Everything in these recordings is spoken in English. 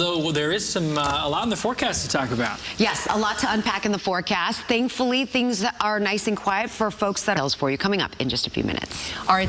Though there is a lot in the forecast to talk about. Yes, a lot to unpack in the forecast. Thankfully, things are nice and quiet for folks that are for you coming up in just a few minutes. All right.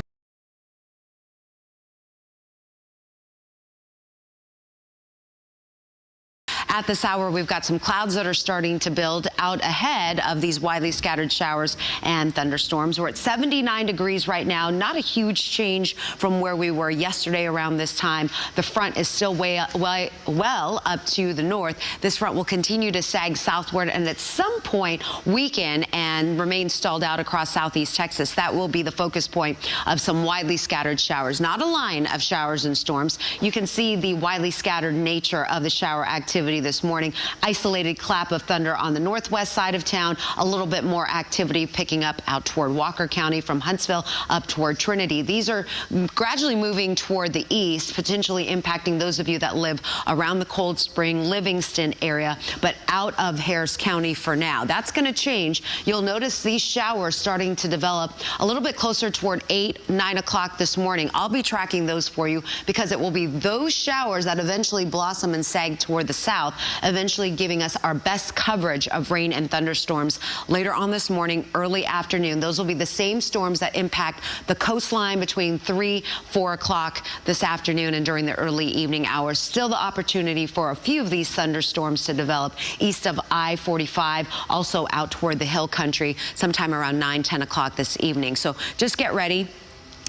At this hour, we've got some clouds that are starting to build out ahead of these widely scattered showers and thunderstorms. We're at 79 degrees right now. Not a huge change from where we were yesterday around this time. The front is still well up to the north. This front will continue to sag southward and at some point weaken and remain stalled out across southeast Texas. That will be the focus point of some widely scattered showers. Not a line of showers and storms. You can see the widely scattered nature of the shower activity this morning. Isolated clap of thunder on the northwest side of town. A little bit more activity picking up out toward Walker County from Huntsville up toward Trinity. These are gradually moving toward the east, potentially impacting those of you that live around the Cold Spring, Livingston area, but out of Harris County for now. That's going to change. You'll notice these showers starting to develop a little bit closer toward 8, 9 o'clock this morning. I'll be tracking those for you because it will be those showers that eventually blossom and sag toward the south, eventually giving us our best coverage of rain and thunderstorms later on this morning, early afternoon. Those will be the same storms that impact the coastline between 3, 4 o'clock this afternoon and during the early evening hours. Still the opportunity for a few of these thunderstorms to develop east of I-45, also out toward the hill country sometime around 9, 10 o'clock this evening. So just get ready.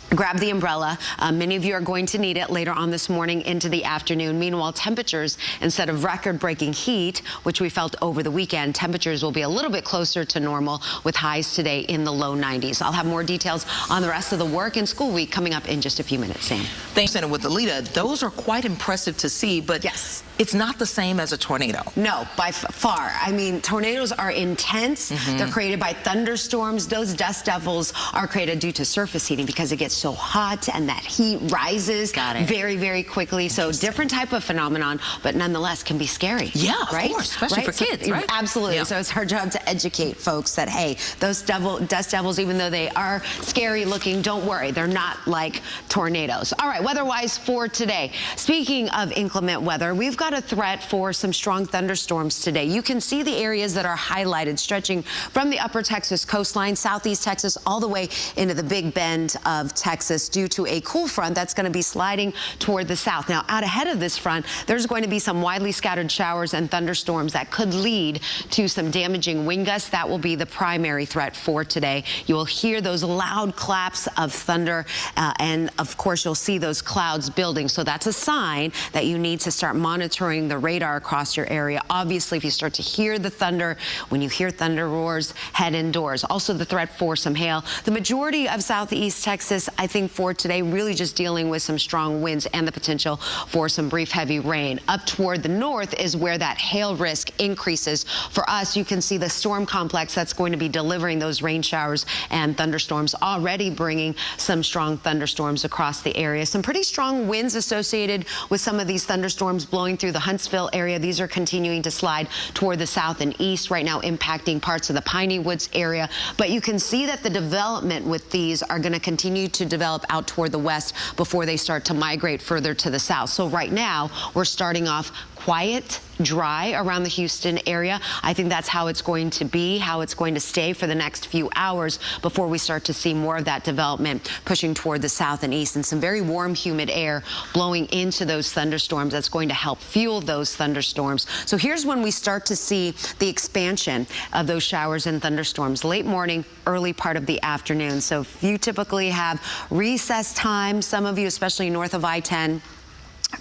Grab the umbrella. Many of you are going to need it later on this morning into the afternoon. Meanwhile, temperatures, instead of record-breaking heat, which we felt over the weekend, temperatures will be a little bit closer to normal with highs today in the low 90s. I'll have more details on the rest of the work and school week coming up in just a few minutes, Sam. Thanks, Senator. With Elita, those are quite impressive to see, but yes, it's not the same as a tornado. No, by far. I mean, tornadoes are intense. They're created by thunderstorms. Those dust devils are created due to surface heating because it gets so hot and that heat rises very, very quickly. So different type of phenomenon, but nonetheless can be scary. Yeah, right? Of course, especially for kids, right? Absolutely. Yeah. So it's our job to educate folks that, hey, those dust devils, even though they are scary looking, don't worry. They're not like tornadoes. All right, weather-wise for today. Speaking of inclement weather, we've got a threat for some strong thunderstorms today. You can see the areas that are highlighted stretching from the upper Texas coastline, southeast Texas, all the way into the Big Bend of Texas due to a cool front that's going to be sliding toward the south. Now, out ahead of this front, there's going to be some widely scattered showers and thunderstorms that could lead to some damaging wind gusts. That will be the primary threat for today. You will hear those loud claps of thunder, and of course, you'll see those clouds building. So that's a sign that you need to start monitoring the radar across your area. Obviously, if you start to hear the thunder, when you hear thunder roars, head indoors. Also, the threat for some hail. The majority of southeast Texas, I think, for today, really just dealing with some strong winds and the potential for some brief heavy rain. Up toward the north is where that hail risk increases. For us, you can see the storm complex that's going to be delivering those rain showers and thunderstorms, already bringing some strong thunderstorms across the area. Some pretty strong winds associated with some of these thunderstorms blowing through the Huntsville area. These are continuing to slide toward the south and east right now, impacting parts of the Piney Woods area. But you can see that the development with these are going to continue to develop out toward the west before they start to migrate further to the south. So right now, we're starting off quiet, dry around the Houston area. I think that's how it's going to be, how it's going to stay for the next few hours before we start to see more of that development pushing toward the south and east, and some very warm, humid air blowing into those thunderstorms that's going to help fuel those thunderstorms. So here's when we start to see the expansion of those showers and thunderstorms. Late morning, early part of the afternoon. So if you typically have recess time, some of you, especially north of I-10,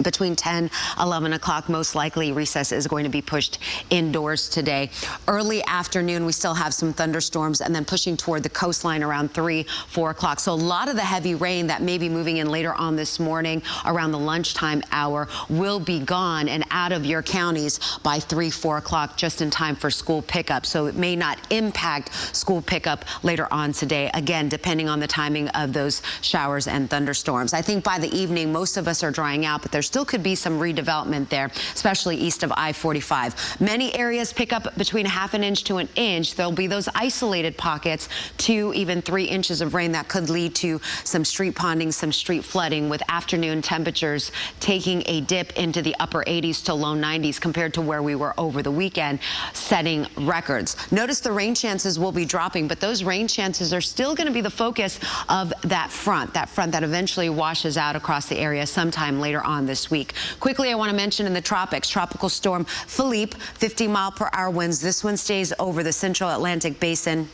between 10, 11 o'clock, most likely recess is going to be pushed indoors today. Early afternoon, we still have some thunderstorms, and then pushing toward the coastline around 3, 4 o'clock. So a lot of the heavy rain that may be moving in later on this morning around the lunchtime hour will be gone and out of your counties by 3, 4 o'clock, just in time for school pickup. So it may not impact school pickup later on today, again, depending on the timing of those showers and thunderstorms. I think by the evening, most of us are drying out, but there's there still could be some redevelopment there, especially east of I-45. Many areas pick up between ½ an inch to an inch. There'll be those isolated pockets, 2 even 3 inches of rain that could lead to some street ponding, some street flooding, with afternoon temperatures taking a dip into the upper 80s to low 90s compared to where we were over the weekend, setting records. Notice the rain chances will be dropping, but those rain chances are still going to be the focus of that front that eventually washes out across the area sometime later on this week. Quickly, I want to mention in the tropics, Tropical Storm Philippe, 50-mile-per-hour winds. This one stays over the central Atlantic basin.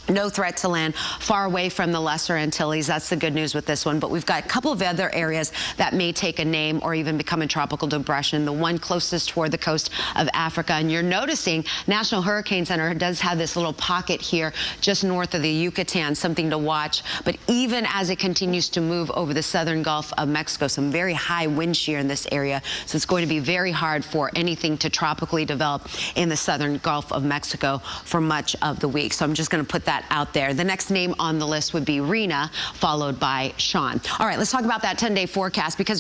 No threat to land, far away from the Lesser Antilles. That's the good news with this one. But we've got a couple of other areas that may take a name or even become a tropical depression. The one closest toward the coast of Africa. And you're noticing National Hurricane Center does have this little pocket here just north of the Yucatan, something to watch. But even as it continues to move over the southern Gulf of Mexico, some very high wind shear in this area. So it's going to be very hard for anything to tropically develop in the southern Gulf of Mexico for much of the week. So I'm just going to put that out there. The next name on the list would be Rena, followed by Sean. All right, let's talk about that 10-day forecast, because